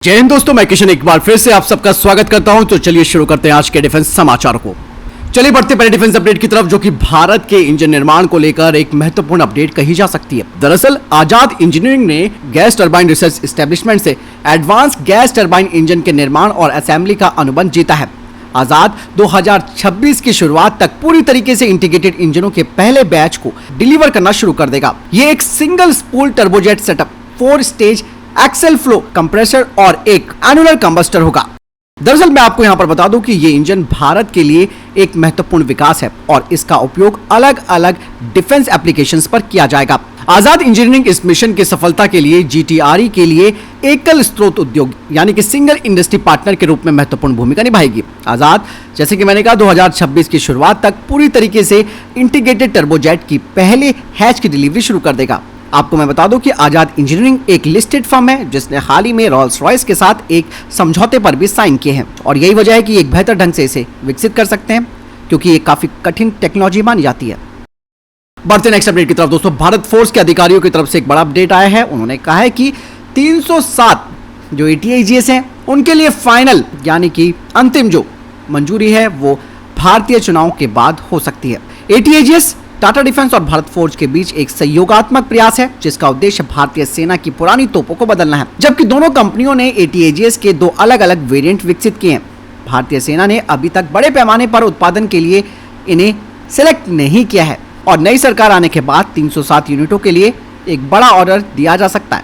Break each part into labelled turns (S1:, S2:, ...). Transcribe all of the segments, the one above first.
S1: जय हिंद दोस्तों, मैं किशन एक बार फिर से आप सबका स्वागत करता हूं। तो चलिए शुरू करते हैं आज के डिफेंस समाचार को। चलिए बढ़ते पहले डिफेंस अपडेट की तरफ, जो कि भारत के इंजन निर्माण को लेकर एक महत्वपूर्ण अपडेट कही जा सकती है। दरअसल आजाद इंजीनियरिंग ने गैस टरबाइन रिसर्च एस्टेब्लिशमेंट से एडवांस गैस टरबाइन इंजन के निर्माण और असेंबली का अनुबंध जीता है। आजाद 2026 की शुरुआत तक पूरी तरीके से इंटीग्रेटेड इंजनों के पहले बैच को डिलीवर करना शुरू कर देगा। ये एक single spool turbojet setup, 4 stage axial flow compressor और एक एनुलर कंबस्टर होगा। दरअसल मैं आपको यहां पर बता दूं कि ये इंजन भारत के लिए एक महत्वपूर्ण विकास है और इसका उपयोग अलग अलग डिफेंस एप्लीकेशंस पर किया जाएगा। आजाद इंजीनियरिंग इस मिशन की सफलता के लिए जीटीआरई के लिए एकल स्रोत उद्योग यानी कि सिंगल इंडस्ट्री पार्टनर के रूप में महत्वपूर्ण भूमिका निभाएगी। आजाद, जैसे कि मैंने कहा, 2026 की शुरुआत तक पूरी तरीके से इंटीग्रेटेड टर्बोजेट की पहले हैच की डिलीवरी शुरू कर देगा। आपको मैं बता दूं कि आजाद इंजीनियरिंग एक लिस्टेड फर्म है जिसने हाल ही में रॉल्स रॉयस के साथ एक समझौते पर भी साइन किए हैं और यही वजह है कि एक बेहतर ढंग से इसे विकसित कर सकते हैं, क्योंकि ये काफी कठिन टेक्नोलॉजी मानी जाती है। बढ़ते नेक्स्ट अपडेट की तरफ दोस्तों, भारत फोर्स के अधिकारियों की तरफ से एक बड़ा अपडेट आया है। उन्होंने कहा है कि 307 जो ATAGS हैं उनके लिए फाइनल यानी कि अंतिम जो मंजूरी है वो भारतीय चुनाव के बाद हो सकती है। ATAGS टाटा डिफेंस और भारत फोर्स के बीच एक सहयोगात्मक प्रयास है जिसका उद्देश्य भारतीय सेना की पुरानी तोपों को बदलना है। जबकि दोनों कंपनियों ने ATAGS के 2 अलग अलग वेरिएंट विकसित किए हैं। भारतीय सेना ने अभी तक बड़े पैमाने पर उत्पादन के लिए इन्हें सिलेक्ट नहीं किया है और नई सरकार आने के बाद 307 यूनिटों के लिए एक बड़ा ऑर्डर दिया जा सकता है।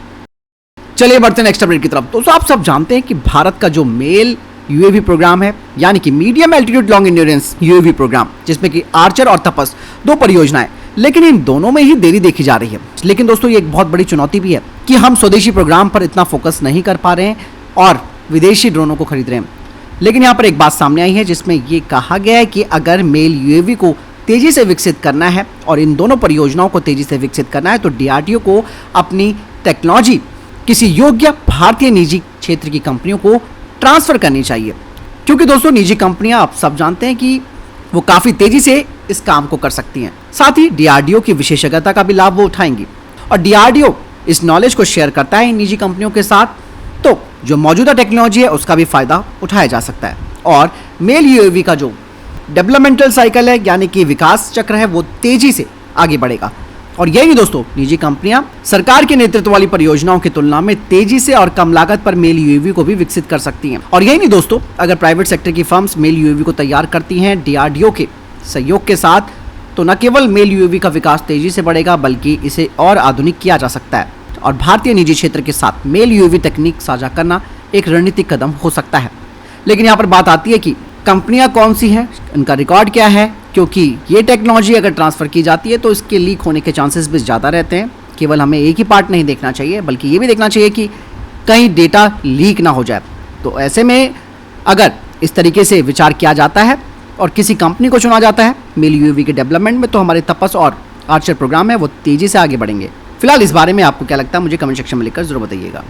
S1: चलिए बढ़ते नेक्स्ट अपडेट की तरफ। दोस्तों आप सब जानते हैं कि भारत का जो मेल यूएवी प्रोग्राम है यानी कि medium altitude long endurance UAV program, जिसमें कि आर्चर और तपस 2 परियोजनाएं, लेकिन इन दोनों में ही देरी देखी जा रही है। लेकिन दोस्तों ये एक बहुत बड़ी चुनौती भी है कि हम स्वदेशी प्रोग्राम पर इतना फोकस नहीं कर पा रहे हैं और विदेशी ड्रोनों को खरीद रहे हैं। लेकिन यहाँ पर एक बात सामने आई है जिसमें ये कहा गया है कि अगर मेल यूएवी को तेजी से विकसित करना है और इन दोनों परियोजनाओं को तेजी से विकसित करना है तो डीआरडीओ को अपनी टेक्नोलॉजी किसी योग्य भारतीय निजी क्षेत्र की कंपनियों को ट्रांसफर करनी चाहिए, क्योंकि दोस्तों निजी कंपनियां आप सब जानते हैं कि वो काफी तेजी से इस काम को कर सकती हैं। साथ ही डीआरडीओ की विशेषज्ञता का भी लाभ वो उठाएंगी और डीआरडीओ इस नॉलेज को शेयर करता है इन निजी कंपनियों के साथ, तो जो मौजूदा टेक्नोलॉजी है उसका भी फायदा उठाया जा सकता है और मेल यूएवी का जो डेवलपमेंटल साइकिल है यानी कि विकास चक्र है वो तेजी से आगे बढ़ेगा। और यही नहीं दोस्तों, निजी कंपनियां सरकार के नेतृत्व वाली परियोजनाओं की तुलना में तेजी से और कम लागत पर मेल यूएवी को भी विकसित कर सकती हैं। और यही नहीं दोस्तों, अगर प्राइवेट सेक्टर की फर्म्स मेल यूएवी को तैयार करती हैं डीआरडीओ के सहयोग के साथ, तो न केवल मेल यूएवी का विकास तेजी से बढ़ेगा बल्कि इसे और आधुनिक किया जा सकता है और भारतीय निजी क्षेत्र के साथ मेल यूएवी तकनीक साझा करना एक रणनीतिक कदम हो सकता है। लेकिन यहाँ पर बात आती है कि कंपनियां कौन सी हैं, उनका रिकॉर्ड क्या है, क्योंकि ये टेक्नोलॉजी अगर ट्रांसफ़र की जाती है तो इसके लीक होने के चांसेस भी ज़्यादा रहते हैं। केवल हमें एक ही पार्ट नहीं देखना चाहिए बल्कि ये भी देखना चाहिए कि कहीं डेटा लीक ना हो जाए। तो ऐसे में अगर इस तरीके से विचार किया जाता है और किसी कंपनी को चुना जाता है मेल यूएवी के डेवलपमेंट में, तो हमारे तपस और आर्चर प्रोग्राम है वो तेज़ी से आगे बढ़ेंगे। फिलहाल इस बारे में आपको क्या लगता है मुझे कमेंट सेक्शन में लिखकर जरूर बताइएगा।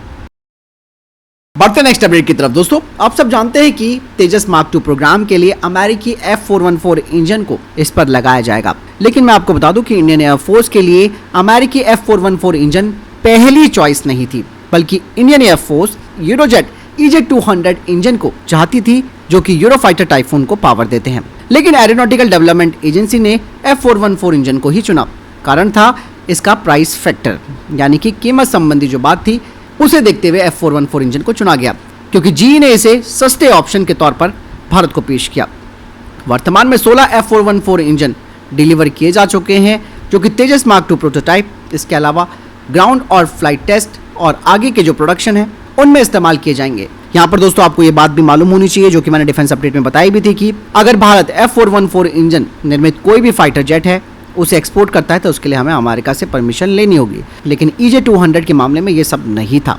S1: बढ़ते नेक्स्ट अपडेट की तरफ दोस्तों, आप सब जानते हैं कि तेजस मार्क 2 प्रोग्राम के लिए अमेरिकी F414 इंजन को इस पर लगाया जाएगा। लेकिन मैं आपको बता दूं कि इंडियन एयरफोर्स के लिए अमेरिकी F414 इंजन पहली चॉइस नहीं थी, बल्कि इंडियन एयरफोर्स यूरोजेट EJ200 इंजन को चाहती थी, जो कि यूरोफाइटर टाइफून को पावर देते हैं। लेकिन एरोनॉटिकल डेवलपमेंट एजेंसी ने F414 इंजन को ही चुना। कारण था इसका प्राइस फैक्टर, यानी कि कीमत संबंधी जो बात थी उसे देखते हुए F414 इंजन को चुना गया, क्योंकि जी ने इसे सस्ते ऑप्शन के तौर पर भारत को पेश किया। वर्तमान में 16 F414 इंजन डिलीवर किए जा चुके हैं, जो कि तेजस मार्क 2 प्रोटोटाइप, इसके अलावा ग्राउंड और फ्लाइट टेस्ट और आगे के जो प्रोडक्शन है उनमें इस्तेमाल किए जाएंगे। यहाँ पर दोस्तों आपको ये बात भी मालूम होनी चाहिए, जो कि मैंने डिफेंस अपडेट में बताई भी थी, कि अगर भारत F414 इंजन निर्मित कोई भी फाइटर जेट है उसे एक्सपोर्ट करता है तो उसके लिए हमें अमेरिका से परमिशन लेनी होगी। लेकिन EJ200 के मामले में ये सब नहीं था।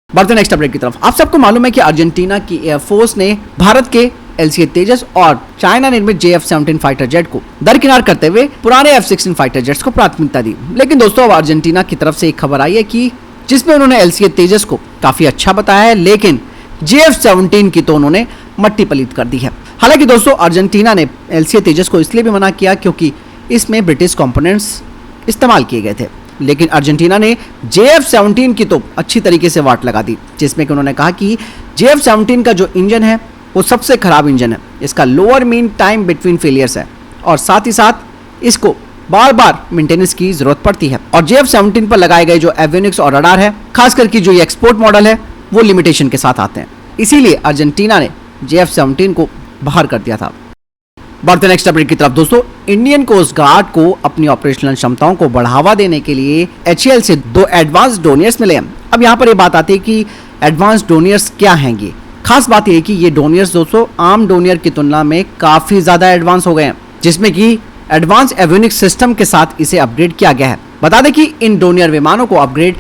S1: बढ़ते नेक्स्ट अपडेट की तरफ। आप सबको मालूम है कि अर्जेंटीना की एयरफोर्स ने भारत के LCA तेजस और चाइना निर्मित JF-17 फाइटर जेट को दरकिनार करते हुए पुराने F-16 फाइटर जेट्स को प्राथमिकता दी। लेकिन दोस्तों अब अर्जेंटीना की तरफ से एक खबर आई है कि जिसमें उन्होंने LCA तेजस को काफी अच्छा बताया है, लेकिन JF-17 की तो उन्होंने मट्टी पलीत कर दी है। हालांकि दोस्तों अर्जेंटीना ने LCA तेजस को इसलिए भी मना किया क्योंकि इसमें ब्रिटिश कंपोनेंट्स इस्तेमाल किए गए थे। लेकिन अर्जेंटीना ने JF-17 की तो अच्छी तरीके से वाट लगा दी, जिसमें कि उन्होंने कहा कि JF-17 का जो इंजन है वो सबसे खराब इंजन है, इसका lower mean time between failures है और साथ ही साथ इसको बार बार मेंटेनेंस की जरूरत पड़ती है। और JF-17 पर लगाए गए जो एवियोनिक्स और रडार है, खासकर की जो ये एक्सपोर्ट मॉडल है, वो लिमिटेशन के साथ आते हैं, इसीलिए अर्जेंटीना ने JF-17 को बाहर कर दिया था। बढ़ते नेक्स्ट अपडेट की तरफ दोस्तों, इंडियन कोस्ट गार्ड को अपनी ऑपरेशनल क्षमताओं को बढ़ावा देने के लिए HAL से 2 एडवांस डोनियर्स मिले हैं। अब यहाँ पर ये बात आती है कि एडवांस डोनियर्स क्या हैं ये। खास बात यह है कि ये डोनियर्स दोस्तों आम डोनियर की तुलना में काफी ज्यादा एडवांस हो गए हैं, जिसमें कि एडवांस एवियोनिक्स सिस्टम के साथ इसे अपग्रेड किया गया है। बता दें कि इन डोनियर विमानों को अपग्रेड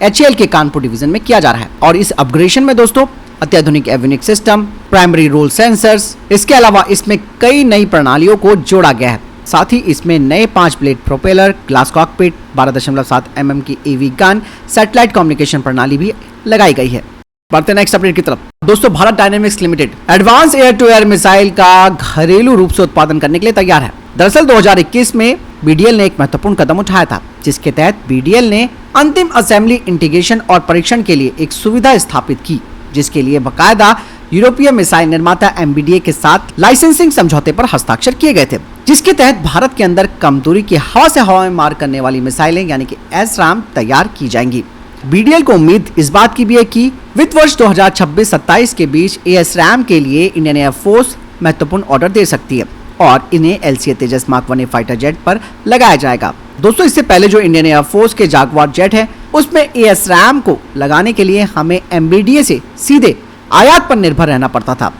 S1: HAL के कानपुर डिवीजन में किया जा रहा है और इस अपग्रेडेशन में दोस्तों अत्याधुनिक avionics system, primary role sensors, इसके अलावा इसमें कई नई प्रणालियों को जोड़ा गया है। साथ ही इसमें नए 5 blade propeller, glass cockpit, 12.7 mm की AV गन, सैटेलाइट कम्युनिकेशन प्रणाली भी लगाई गई है। बढ़ते नेक्स्ट अपडेट की तरफ दोस्तों, Bharat Dynamics Limited advance air to air missile का घरेलू रूप से उत्पादन करने के लिए तैयार है। दरअसल 2021 में BDL ने एक महत्वपूर्ण कदम उठाया था, जिसके तहत BDL ने अंतिम असेंबली इंटीग्रेशन और परीक्षण के लिए एक सुविधा स्थापित की, जिसके लिए बकायदा यूरोपीय मिसाइल निर्माता MBDA के साथ लाइसेंसिंग समझौते पर हस्ताक्षर किए गए थे, जिसके तहत भारत के अंदर कम दूरी की हवा से हवा में मार करने वाली मिसाइलें यानी कि ASRAAM तैयार की जाएंगी। BDL को उम्मीद इस बात की भी है कि वित्त वर्ष 2026-27 के बीच ASRAAM के लिए इंडियन एयरफोर्स महत्वपूर्ण ऑर्डर दे सकती है और इन्हें LCA तेजस मार्क 1 फाइटर जेट पर लगाया जाएगा। दोस्तों इससे पहले जो इंडियन एयरफोर्स के जागवार जेट है, उसमें ASRAAM को लगाने के लिए हमें MBDA से सीधे आयात पर निर्भर रहना पड़ता था,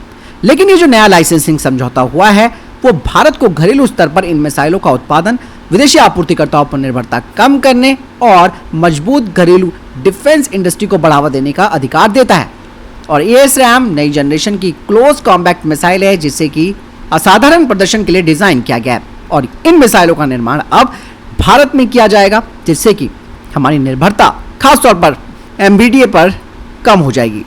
S1: लेकिन ये जो नया लाइसेंसिंग समझौता हुआ है वो भारत को घरेलू स्तर पर इन मिसाइलों का उत्पादन, विदेशी आपूर्तिकर्ताओं पर निर्भरता कम करने और मजबूत घरेलू डिफेंस इंडस्ट्री को बढ़ावा देने का अधिकार देता है। और ASRAAM नई जनरेशन की क्लोज कॉम्बैक्ट मिसाइल है, जिसे कि असाधारण प्रदर्शन के लिए डिजाइन किया गया है और इन मिसाइलों का निर्माण अब भारत में किया जाएगा, जिससे कि हमारी निर्भरता खासतौर पर MBDA पर कम हो जाएगी।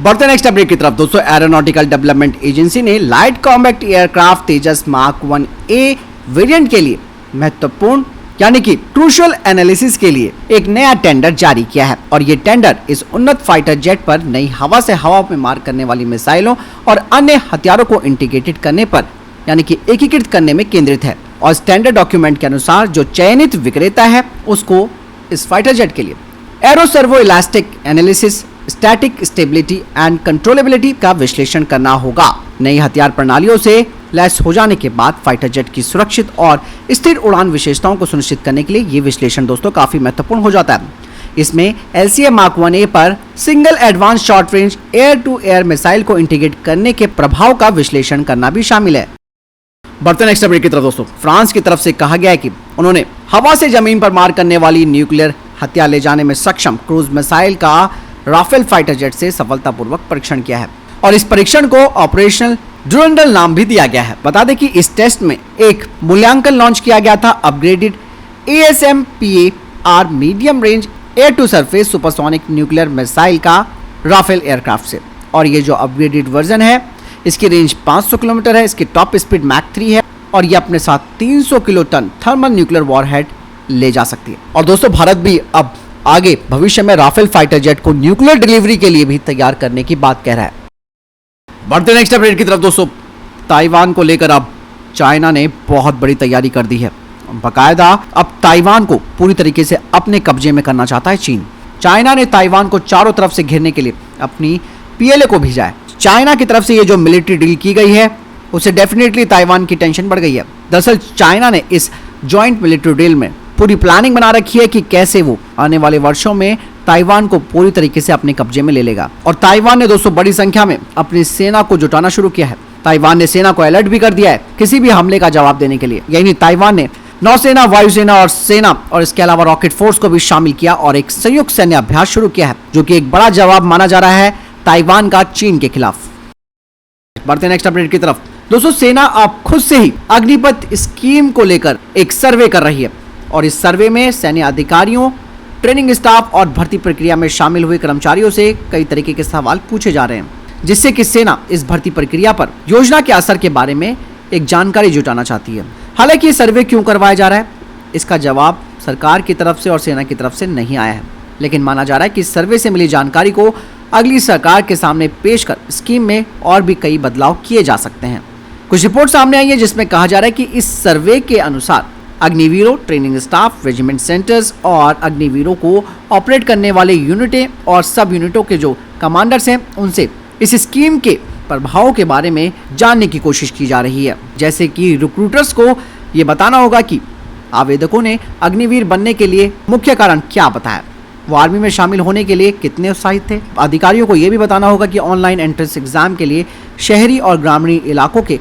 S1: बढ़ते नेक्स्ट अपडेट की तरफ दोस्तों, एरोनॉटिकल डेवलपमेंट एजेंसी ने लाइट कॉम्बैक्ट एयरक्राफ्ट तेजस मार्क 1A वेरिएंट के लिए महत्वपूर्ण यानी कि क्रूशियल एनालिसिस के लिए एक नया टेंडर जारी किया है और ये टेंडर इस उन्नत फाइटर जेट पर नई हवा से हवा में मार करने वाली मिसाइलों और अन्य हथियारों को इंटीग्रेटेड करने पर यानी कि एकीकृत करने में केंद्रित है। और स्टैंडर्ड डॉक्यूमेंट के अनुसार जो चयनित विक्रेता है उसको इस फाइटर जेट के लिए arrow servo elastic analysis, static stability and controllability का विश्लेषण करना होगा। नई हथियार प्रणालियों से लैस हो जाने के बाद फाइटर जेट की सुरक्षित और स्थिर उड़ान विशेषताओं को सुनिश्चित करने के लिए ये विश्लेषण दोस्तों काफी महत्वपूर्ण हो जाता है। इसमें LCA मार्क 1A पर single advance short range air to air missile को इंटीग्रेट करने के प्रभाव का विश्लेषण करना भी शामिल है। बढ़ते नेक्स्ट अपडेट की तरफ दोस्तों, फ्रांस की तरफ से कहा गया है कि उन्होंने हवा से जमीन पर मार करने वाली न्यूक्लियर हथियार ले जाने में सक्षम क्रूज मिसाइल का राफेल फाइटर जेट से सफलतापूर्वक परीक्षण किया है और इस परीक्षण को ऑपरेशनल ड्यूरेंडल नाम भी दिया गया है। बता दें कि इस टेस्ट में एक मूल्यांकन लॉन्च किया गया था upgraded ASMPAR medium range air to surface supersonic nuclear missile का राफेल एयरक्राफ्ट से, और ये जो अपग्रेडेड वर्जन है इसकी रेंज 500 किलोमीटर है, इसकी टॉप स्पीड मैक 3 है और ये अपने साथ 300 किलोटन थर्मल न्यूक्लियर वॉरहेड ले जा सकती है। और दोस्तों भारत भी अब आगे भविष्य में राफेल फाइटर जेट को न्यूक्लियर डिलीवरी के लिए भी तैयार करने की बात कह रहा है। बढ़ते नेक्स्ट अपडेट की तरफ दोस्तों, ताइवान को लेकर अब चाइना ने बहुत बड़ी तैयारी कर दी है। बकायदा अब ताइवान को पूरी तरीके से अपने कब्जे में करना चाहता है चीन। चाइना ने ताइवान को चारों तरफ से घेरने के लिए अपनी PLA को भेजा है। चाइना की तरफ से ये जो मिलिट्री डील की गई है उससे डेफिनेटली ताइवान की टेंशन बढ़ गई है। दरअसल चाइना ने इस जॉइंट मिलिट्री डील में पूरी प्लानिंग बना रखी है कि कैसे वो आने वाले वर्षों में ताइवान को पूरी तरीके से अपने कब्जे में ले लेगा। और ताइवान ने दोस्तों बड़ी संख्या में अपनी सेना को जुटाना शुरू किया है। ताइवान ने सेना को अलर्ट भी कर दिया है किसी भी हमले का जवाब देने के लिए। यानी ताइवान ने नौसेना, वायुसेना और सेना और इसके अलावा रॉकेट फोर्स को भी शामिल किया और एक संयुक्त सैन्य अभ्यास शुरू किया है, जो कि एक बड़ा जवाब माना जा रहा है ताइवान का चीन के खिलाफ। बढ़ते नेक्स्ट अपडेट की तरफ दोस्तों, सेना अब खुद से ही अग्निपथ स्कीम को लेकर एक सर्वे कर रही है और इस सर्वे में सैन्य अधिकारियों, ट्रेनिंग स्टाफ और भर्ती प्रक्रिया में शामिल हुए कर्मचारियों से कई तरीके के सवाल पूछे जा रहे हैं, जिससे कि सेना इस भर्ती प्रक्रिया पर योजना के असर के बारे में एक जानकारी जुटाना चाहती है। हालांकि ये सर्वे क्यों करवाया जा रहा है, इसका जवाब सरकार की तरफ से और सेना की तरफ से नहीं आया है, लेकिन माना जा रहा है कि इस सर्वे से मिली जानकारी को अगली सरकार के सामने पेश कर स्कीम में और भी कई बदलाव किए जा सकते हैं। कुछ रिपोर्ट सामने आई है जिसमें कहा जा रहा है कि इस सर्वे के अनुसार अग्निवीरों, ट्रेनिंग स्टाफ, रेजिमेंट सेंटर्स और अग्निवीरों को ऑपरेट करने वाले यूनिटें और सब यूनिटों के जो कमांडर्स हैं उनसे इस स्कीम के प्रभाव के बारे में जानने की कोशिश की जा रही है। जैसे कि रिक्रूटर्स को ये बताना होगा कि आवेदकों ने अग्निवीर बनने के लिए मुख्य कारण क्या बताया, वो आर्मी में शामिल होने के लिए कितने उत्साहित थे। अधिकारियों को यह भी बताना होगा कि ऑनलाइन एंट्रेंस एग्जाम के लिए शहरी और ग्रामीण इलाकों के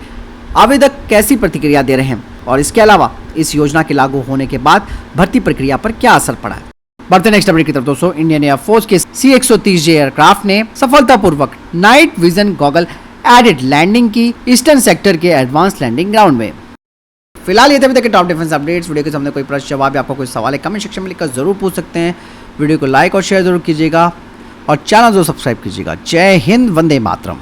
S1: आवेदक कैसी प्रतिक्रिया दे रहे हैं और इसके अलावा इस योजना के लागू होने के बाद भर्ती प्रक्रिया पर क्या असर पड़ा है। बढ़ते नेक्स्ट अपडेट की तरफ दोस्तों। इंडियन एयरफोर्स के C-130J एयरक्राफ्ट ने सफलतापूर्वक night vision goggle aided landing की ईस्टर्न सेक्टर के एडवांस लैंडिंग ग्राउंड में। फिलहाल ये थे अभी तक के टॉप डिफेंस अपडेट्स। वीडियो के सामने कोई प्रश्न जवाब या आपका कोई सवाल है कमेंट सेक्शन में लिखकर जरूर पूछ सकते हैं। वीडियो को लाइक और शेयर जरूर कीजिएगा और चैनल जरूर सब्सक्राइब कीजिएगा। जय हिंद, वंदे मातरम।